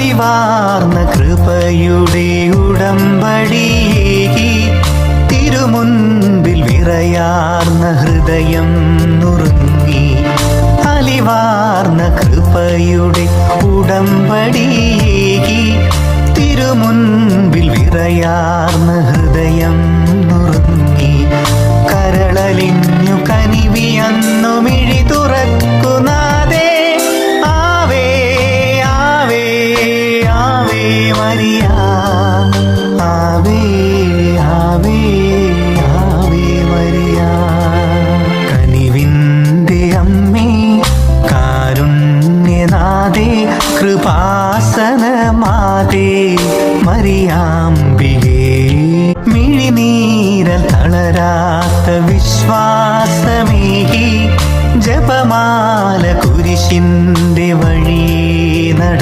അലിവാർന്ന കൃപയുടെ ഉടമ്പടിയേകി തിരുമുൻപിൽ വിറയാർന്ന ഹൃദയം നുറുങ്ങി. അലിവാർന്ന കൃപയുടെ ഉടമ്പടിയേകി തിരുമുൻപിൽ വിറയാർന്ന ഹൃദയം നുറുങ്ങി. കരളലിഞ്ഞു കനിവിയന്നു മിഴി തുറക്കുന്നാദേ. ആവേ ആവേ ആവേ മരിയ. ആവേ ആവേ ആവേ മരിയ. കനിവിൻ്റെ അമ്മേ, കാരുണ്യനാഥേ, കൃപാസനമാതേ മരിയാമ്പികേ. മിഴിനീരൽ തളരാത്ത വിശ്വാസമേകി ജപമാല കുരിശിൻ്റെ വഴി നട